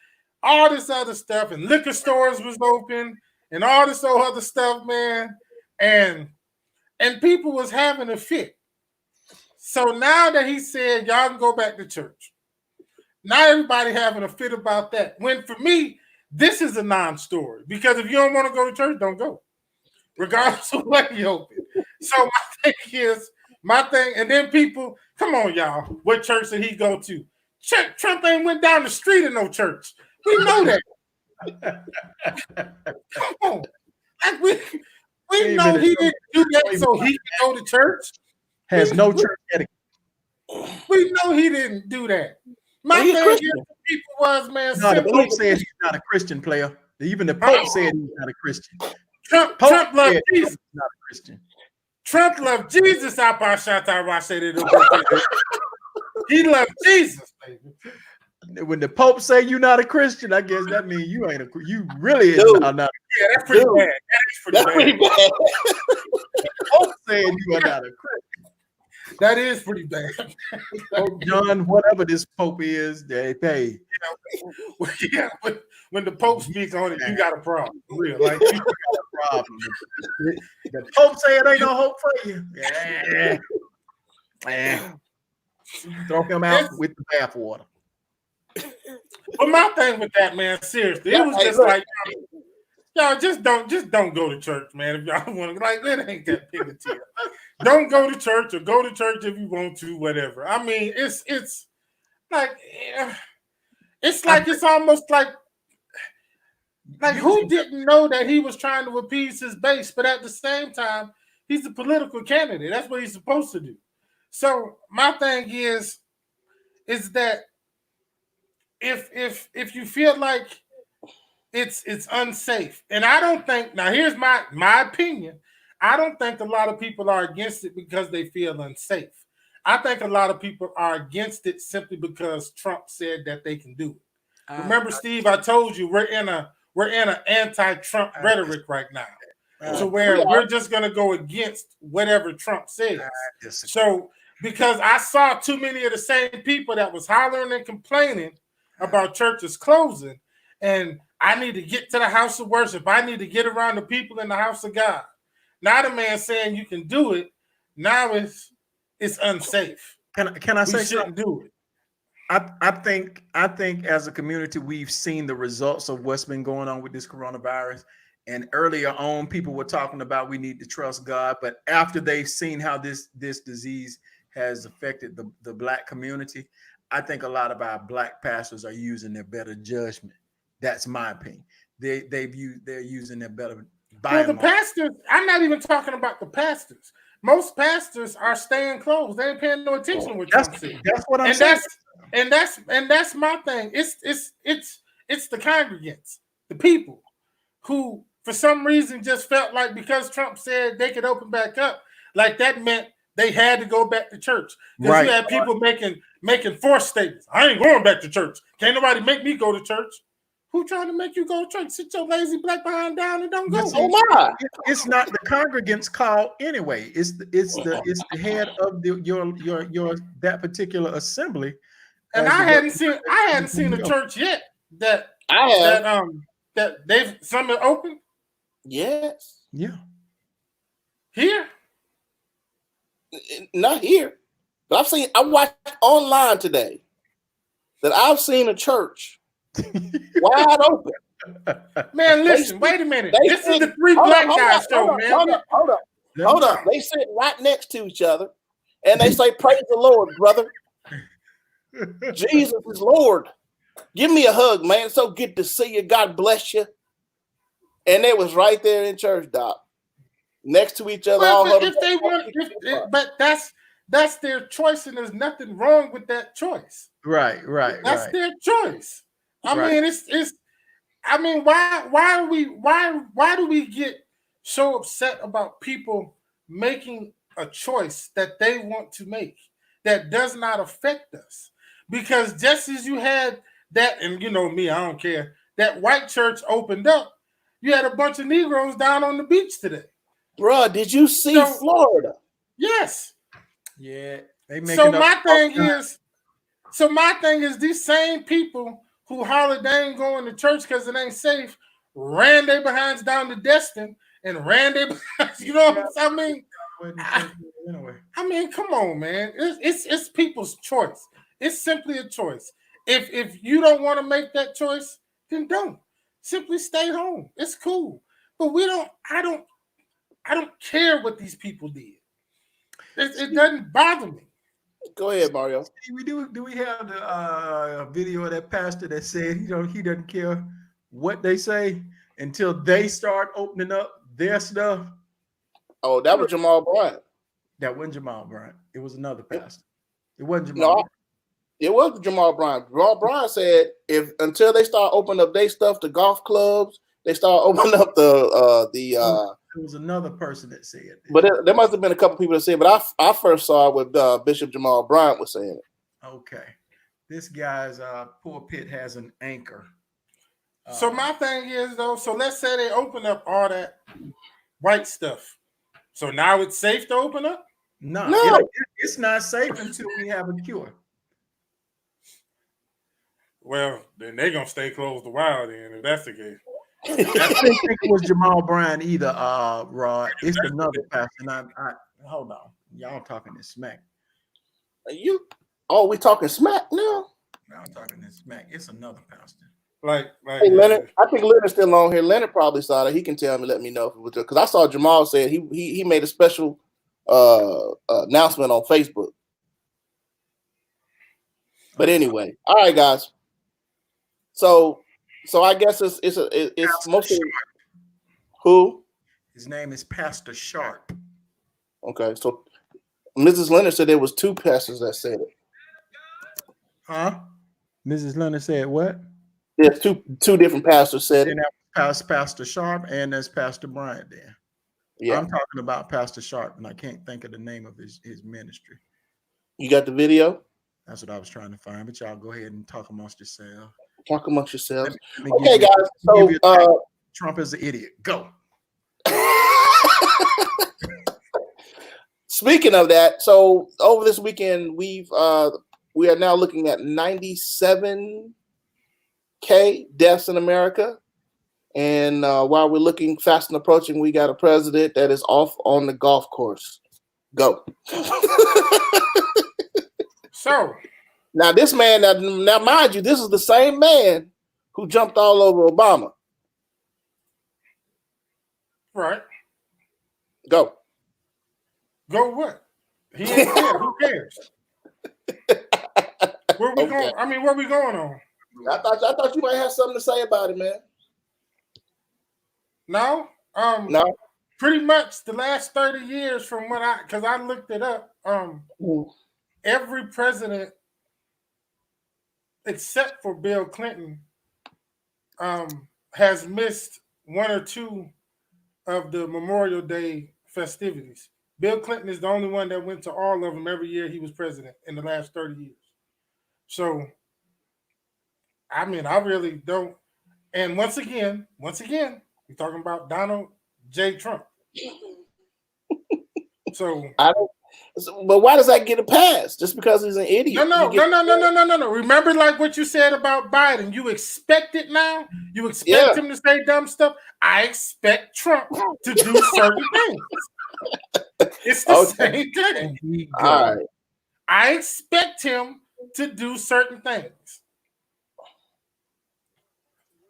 all this other stuff, and liquor stores was open, and all this other stuff, man. And people was having a fit. So now that he said y'all can go back to church, now everybody having a fit about that. When for me, this is a non-story because if you don't want to go to church, don't go, regardless of what you open. So my thing, and then people, come on, y'all, what church did he go to? Trump ain't went down the street in no church. We know that. Come on, like we know he didn't do that so he could go to church. Has no church etiquette. We know he didn't do that. My thing is, people was, man. No, the Pope said he's not a Christian player. Even the Pope said he's not a Christian. Trump loved Jesus. Not a Christian. Trump loved Jesus. He loved Jesus, baby. When the Pope say you're not a Christian, I guess that means you ain't you really are not. Yeah, that's pretty bad. That's pretty bad. The Pope said you are not a Christian. That is pretty bad. Pope John, whatever this Pope is, they pay. Yeah, when the Pope speaks on it, you got a problem. For real, like you got a problem. The Pope say it ain't no hope for you. Yeah. Throw him out with the bathwater. But my thing with that, man, seriously, it was just like, y'all just don't go to church, man. If y'all want to, like, it ain't that big a deal. Don't go to church or go to church if you want to, whatever. I mean, it's like, it's almost like who didn't know that he was trying to appease his base, but at the same time, he's a political candidate. That's what he's supposed to do. So my thing is that if you feel like it's unsafe, and I don't think, now here's my opinion, I don't think a lot of people are against it because they feel unsafe. I think a lot of people are against it simply because Trump said that they can do it. Remember, Steve, I told you we're in an anti-Trump rhetoric right now, to where we're just going to go against whatever Trump says. So because I saw too many of the same people that was hollering and complaining about churches closing, and I need to get to the house of worship. I need to get around the people in the house of God. Now the man saying you can do it. Now it's unsafe. Can I say we shouldn't something? Do it? I think as a community we've seen the results of what's been going on with this coronavirus. And earlier on, people were talking about we need to trust God, but after they've seen how this disease has affected the Black community, I think a lot of our Black pastors are using their better judgment. That's my opinion. They're using their better Well, the pastors, I'm not even talking about the pastors. Most pastors are staying closed. They ain't paying no attention to what Trump said. That's what I'm saying. That's my thing. It's the congregants, the people who for some reason just felt like because Trump said they could open back up, like that meant they had to go back to church. Because you had people making forced statements. I ain't going back to church. Can't nobody make me go to church. Who trying to make you go to church? Sit your lazy black behind down and don't go. It's not the congregants' call anyway. It's the head of your that particular assembly. And I hadn't seen a church yet that they've some are open. Yes. Yeah. Here. Not here. But I watched online today that I've seen a church wide open. Man, listen, wait a minute. This is the three black guys show, man. Hold up. They sit right next to each other and they say, praise the Lord, brother. Jesus is Lord. Give me a hug, man. It's so good to see you. God bless you. And they was right there in church, Doc. Next to each other. But that's their choice, and there's nothing wrong with that choice. Right. That's their choice. I mean, it's. I mean, why do we get so upset about people making a choice that they want to make that does not affect us? Because just as you had that, and you know me, I don't care, that white church opened up, you had a bunch of Negroes down on the beach today. Bruh, did you see Florida? Yes. Yeah. So my thing is these same people who hollered they ain't going to church because it ain't safe, ran their behinds down to Destin and ran their behinds, you know what I mean? I mean, come on, man. It's people's choice. It's simply a choice. If you don't want to make that choice, then don't. Simply stay home. It's cool. But I don't care what these people did. It doesn't bother me. Go ahead, Mario. Do we have the video of that pastor that said he doesn't care what they say until they start opening up their stuff? Oh, that was Jamal Bryant. That wasn't Jamal Bryant. It was another pastor. It wasn't Jamal. No, it was Jamal Bryant. Jamal Bryant said until they start opening up their stuff, the golf clubs, they start opening up It was another person that said it. But there must have been a couple people that said, but I first saw it with Bishop Jamal Bryant was saying it. Okay. This guy's pulpit has an anchor. So my thing is though, so let's say they open up all that white stuff. So now it's safe to open up? No. It's not safe until we have a cure. Well, then they're gonna stay closed a while then, if that's the case. I didn't think it was Jamal Bryant either, Rod. It's another pastor. And I hold on. Y'all talking this smack. We talking smack now? No, I'm talking this smack. It's another pastor. Hey, Leonard, I think Leonard's still on here. Leonard probably saw that. He can tell me, let me know if it was because I saw Jamal said he made a special announcement on Facebook. But anyway, all right, guys. So I guess it's mostly who? His name is Pastor Sharp. Okay, so Mrs. Leonard said there was two pastors that said it. Huh? Mrs. Leonard said what? There's two different pastors said it. That's Pastor Sharp and there's Pastor Bryant there. Yeah. I'm talking about Pastor Sharp, and I can't think of the name of his ministry. You got the video? That's what I was trying to find, but y'all go ahead and talk amongst yourselves. Talk amongst yourselves. Okay, guys. So Trump is an idiot. Go. Speaking of that, so over this weekend, we are now looking at 97K deaths in America. And while we're looking fast and approaching, we got a president that is off on the golf course. Go. So now this man, now mind you, this is the same man who jumped all over Obama. Right. Go. Go what? He ain't there. Who cares? Where we going? I mean, where we going on? I thought you might have something to say about it, man. No, No. Pretty much the last 30 years from because I looked it up. Every president except for Bill Clinton has missed one or two of the Memorial Day festivities. Bill Clinton is the only one that went to all of them every year he was president in the last 30 years. So, I mean, I really don't. And once again, we're talking about Donald J. Trump. So but why does that get a pass? Just because he's an idiot? No. Remember, like what you said about Biden. You expect it now. You expect him to say dumb stuff. I expect Trump to do certain things. It's the same thing. All right. I expect him to do certain things.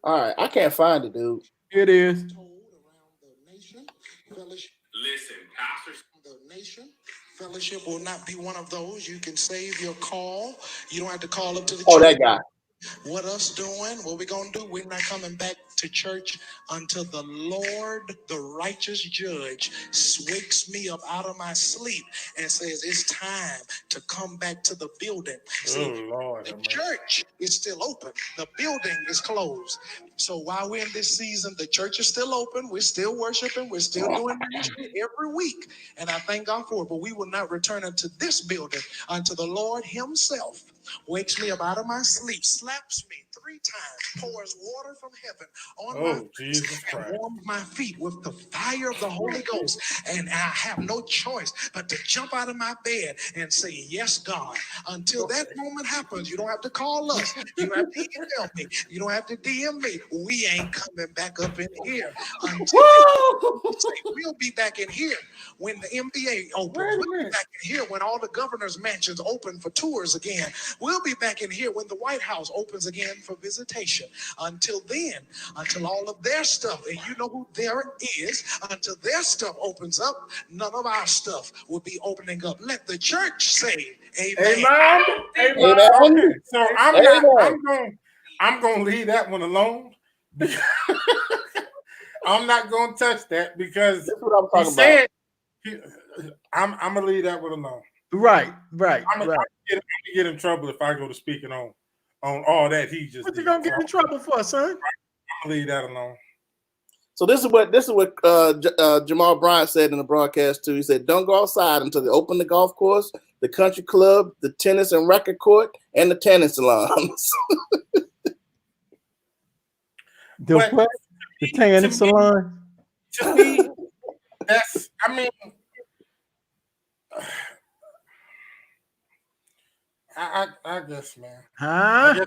All right. I can't find it, dude. It is. Listen, pastors. The nation fellowship will not be one of those. You can save your call. You don't have to call up to the church. That guy. What us doing? What we gonna do? We're not coming back to church until the Lord, the righteous judge, wakes me up out of my sleep and says it's time to come back to the building. See, Lord, the church is still open. The building is closed. So while we're in this season, the church is still open. We're still worshiping. We're still doing ministry every week. And I thank God for it. But we will not return unto this building until the Lord himself wakes me up out of my sleep, slaps me 3 times, pours water from heaven on my face, and warms my feet with the fire of the Holy Ghost. And I have no choice but to jump out of my bed and say, yes, God. Until that moment happens, you don't have to call us. You don't have to email me. You don't have to DM me. We ain't coming back up in here. Until we'll be back in here when the NBA opens. We'll be back in here when all the governor's mansions open for tours again. We'll be back in here when the White House opens again for visitation. Until then, until all of their stuff, and you know who there is, until their stuff opens up, none of our stuff will be opening up. Let the church say, amen. Amen. Okay, so I'm going to leave that one alone. I'm not going to touch that because that's what I'm talking about. I'm going to leave that one alone. Right. I'm gonna get in trouble if I go to speaking on all that he just. What you gonna get in trouble for, son? I'm gonna leave that alone. So this is what Jamal Bryant said in the broadcast too. He said, "Don't go outside until they open the golf course, the country club, the tennis and record court, and the tennis salons." The tennis salon. To me, that's. I mean. I guess, man. Huh?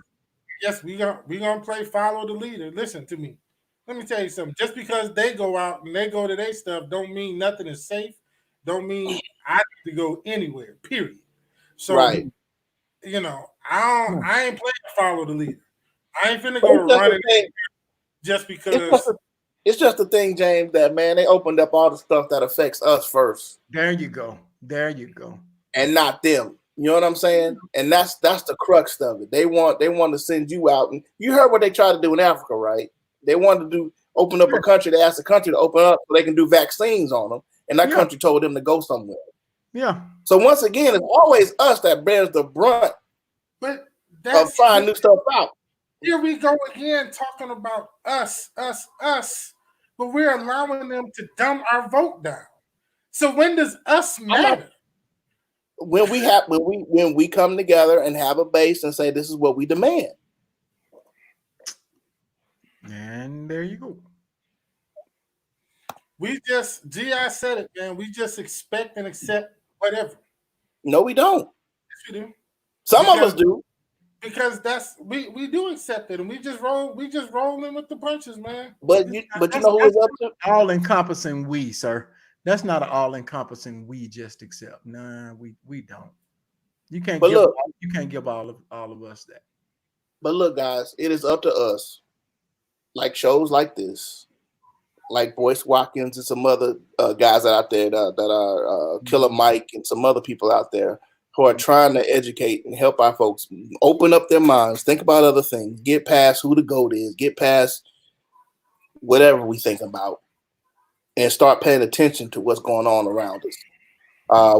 Yes, we gonna play follow the leader. Listen to me. Let me tell you something. Just because they go out and they go to their stuff, don't mean nothing is safe. Don't mean I have to go anywhere. Period. So, you know, I ain't playing follow the leader. I ain't finna go to running just because. It's just the thing, James, that man, they opened up all the stuff that affects us first. There you go. And not them. You know what I'm saying? And that's the crux of it. They want to send you out. And you heard what they tried to do in Africa, right? They wanted to open up a country. They asked the country to open up so they can do vaccines on them. And that country told them to go somewhere. Yeah. So once again, it's always us that bears the brunt of trying new stuff out. Here we go again talking about us. But we're allowing them to dumb our vote down. So when does us matter? When we come together and have a base and say this is what we demand. And there you go. G.I. said it, man. We just expect and accept whatever. No, we don't. Yes, we do. Some of us do. Because we do accept it, and we just rolling with the punches, man. But you know who is up to? All encompassing we, sir. That's not an all encompassing we just accept. Nah, we don't. You can't give all of us that. But look, guys, it is up to us. Like shows like this, like Boyce Watkins and some other guys out there that are Killer Mike and some other people out there who are trying to educate and help our folks open up their minds, think about other things, get past who the GOAT is, get past whatever we think about, and start paying attention to what's going on around us.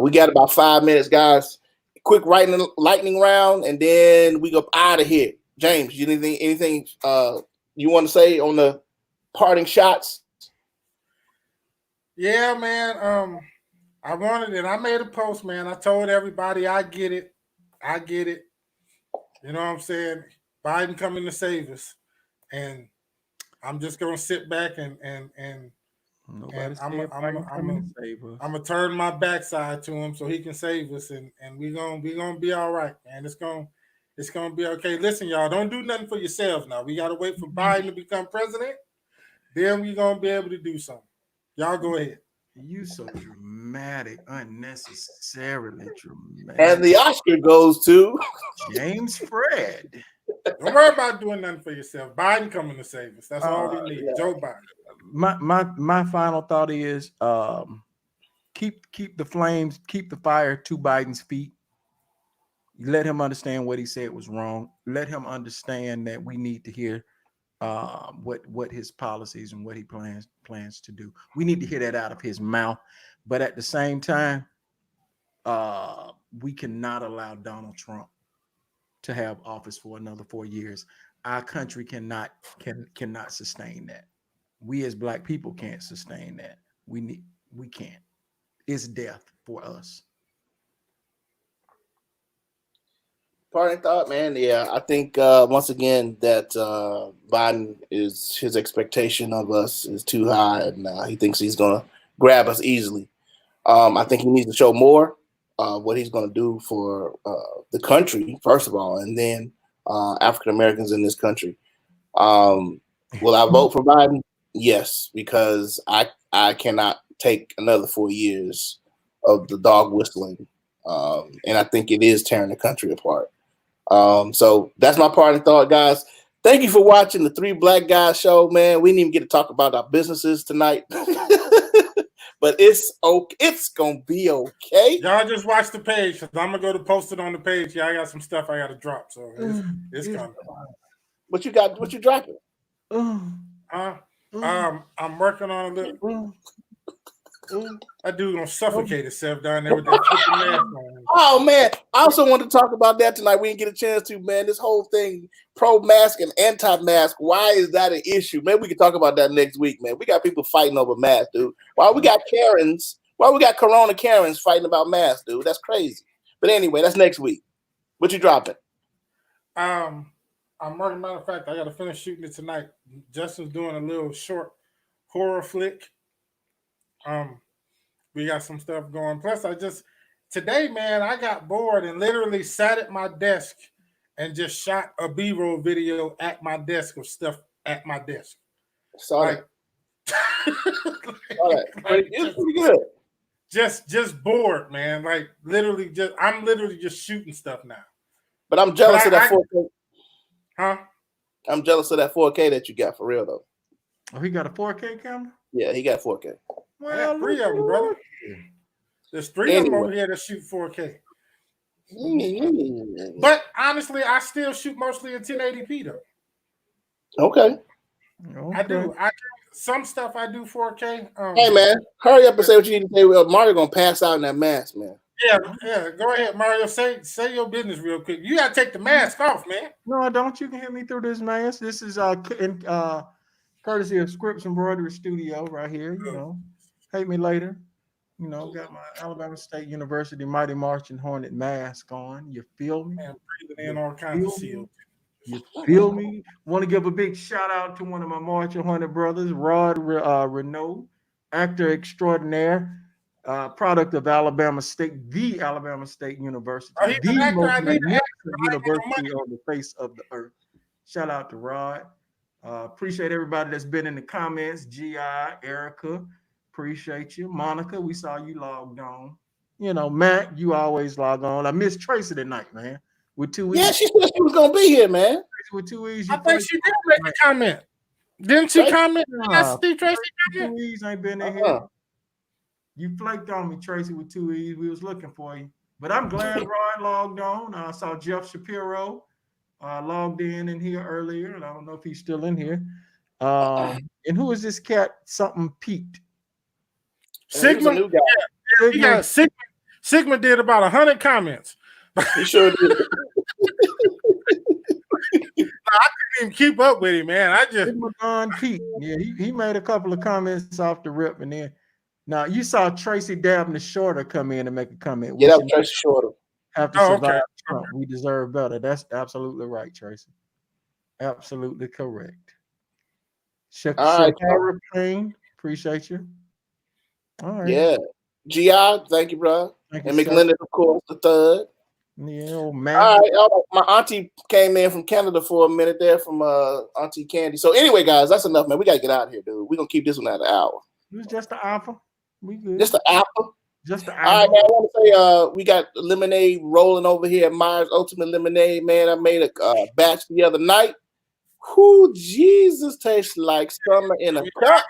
We got about 5 minutes, guys. Quick lightning round, and then we go out of here. James, anything you want to say on the parting shots? Yeah, man. I wanted it. I made a post, man. I told everybody I get it. I get it. You know what I'm saying? Biden coming to save us. And I'm just gonna sit back and I'm gonna turn my backside to him so he can save us, and we gonna be all right, man. It's gonna be okay. Listen, y'all, don't do nothing for yourselves now. We gotta wait for Biden to become president. Then we gonna be able to do something. Y'all go ahead. You so dramatic, unnecessarily dramatic. And the Oscar goes to James Fred. Don't worry about doing nothing for yourself. Biden coming to save us. That's all we need. Joe Biden. My final thought is keep the flames, keep the fire to Biden's feet. Let him understand what he said was wrong. Let him understand that we need to hear what his policies and what he plans to do. We need to hear that out of his mouth. But at the same time, we cannot allow Donald Trump to have office for another 4 years. Our country cannot sustain that. We as Black people can't sustain that. We can't. It's death for us. Parting thought, man. Yeah, I think once again that Biden his expectation of us is too high, and he thinks he's gonna grab us easily. I think he needs to show more what he's gonna do for the country, first of all, and then African Americans in this country. Will I vote for Biden? Yes, because I cannot take another 4 years of the dog whistling, and I think it is tearing the country apart. So that's my parting thought, guys. Thank you for watching the Three Black Guys show, man. We didn't even get to talk about our businesses tonight, but it's okay. It's gonna be okay. Y'all just watch the page. I'm gonna go to post it on the page. Yeah, I got some stuff I got to drop, so it's coming. What you got? What you dropping? I'm working on a little. That dude gonna suffocate himself down there with that freaking mask on. Oh man, I also want to talk about that tonight. We didn't get a chance to, man. This whole thing, pro-mask and anti-mask. Why is that an issue? Maybe we can talk about that next week, man. We got people fighting over masks, dude. Why we got Karens? Why we got Corona Karens fighting about masks, dude? That's crazy. But anyway, that's next week. What you dropping? I'm working. Matter of fact, I got to finish shooting it tonight. Justin's doing a little short horror flick. We got some stuff going. Plus, today, man, I got bored and literally sat at my desk and just shot a B-roll video at my desk of stuff at my desk. Saw that. It's pretty good. Just bored, man. Like literally, I'm literally just shooting stuff now. But I'm jealous of that 4K. Huh? I'm jealous of that 4K that you got for real though. Oh, he got a 4K camera? Yeah, he got 4K. Well, 3 of them, brother. There's 3 of them over here that shoot 4K. But honestly, I still shoot mostly in 1080p though. Okay. I do. Some stuff I do 4K. Hey man, hurry up and say what you need to say. Well, Mario gonna pass out in that mask, man. Yeah. Go ahead, Mario. Say your business real quick. You gotta take the mask off, man. No, don't. You can hear me through this mask. This is courtesy of Scripps Embroidery Studio right here. You know, hate me later. You know, got my Alabama State University Mighty Marching Hornet mask on. You feel me? And breathing in all kinds of seal. You feel me? Want to give a big shout out to one of my Marching Hornet brothers, Rod Renault, actor extraordinaire, product of Alabama State, the Alabama State University, the most magnificent university on the face of the earth. Shout out to Rod. Appreciate everybody that's been in the comments. G.I., Erica, appreciate you. Monica, we saw you logged on. You know, Matt, you always log on. I miss Tracy tonight, man. With 2 E's. Yeah, she said she was gonna be here, man. With 2 E's. I think she did make a comment. Didn't she comment? Tracy 2 E's ain't been in here. You flaked on me, Tracy, with 2 E's. We was looking for you. But I'm glad Ryan logged on. I saw Jeff Shapiro logged in here earlier, and I don't know if he's still in here. And who is this cat? Something Pete. He's a Sigma, new guy. he got Sigma did about 100 comments. He sure did. I couldn't even keep up with him, man. I just Sigma Don Pete. Yeah, he made a couple of comments off the rip, and then now you saw Tracy Dabney Shorter come in and make a comment. Yeah, that was Tracy Shorter. Have to survive Trump. We deserve better. That's absolutely right, Tracy. Absolutely correct. Shakara Payne, appreciate you. All right. Yeah. GI, thank you, bro. And McLendon, of course, the third. Yeah, old man. All right. My auntie came in from Canada for a minute there from Auntie Candy. So anyway, guys, that's enough, man. We gotta get out of here, dude. We're gonna keep this one at an hour. It was just the alpha. We good. Just the alpha. Just the alpha. All right, man. I want to say we got lemonade rolling over here at Myers Ultimate Lemonade, man. I made a batch the other night. Whoo, Jesus, tastes like summer in a cup.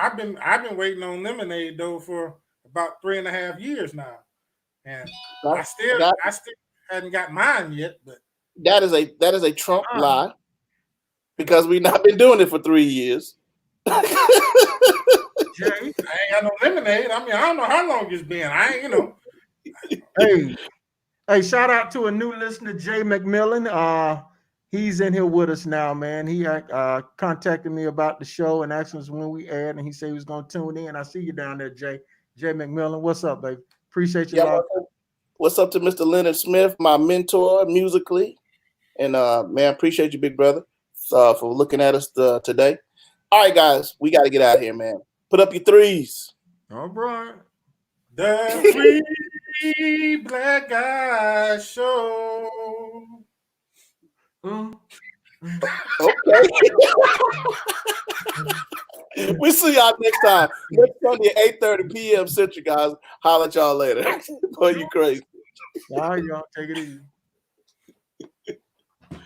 I've been waiting on lemonade though for about 3.5 years now, and I still hadn't got mine yet. But that is a Trump lie, because we've not been doing it for 3 years. Jay, I ain't got no lemonade. I mean, I don't know how long it's been. I ain't, Hey, shout out to a new listener, Jay McMillan. He's in here with us now, man. He contacted me about the show and asked us when we aired, and he said he was going to tune in. I see you down there, Jay. Jay McMillan, what's up, baby? Appreciate you. Yeah, what's up to Mr. Leonard Smith, my mentor musically, and man, appreciate you, big brother, for looking at us today. All right, guys, we got to get out of here, man. Put up your threes. All right. The Free Black Guy Show. Okay. We'll see y'all next time. Next Sunday at 8:30 p.m. Central, guys. Holla at y'all later. Boy, you crazy. All right, y'all. Take it easy.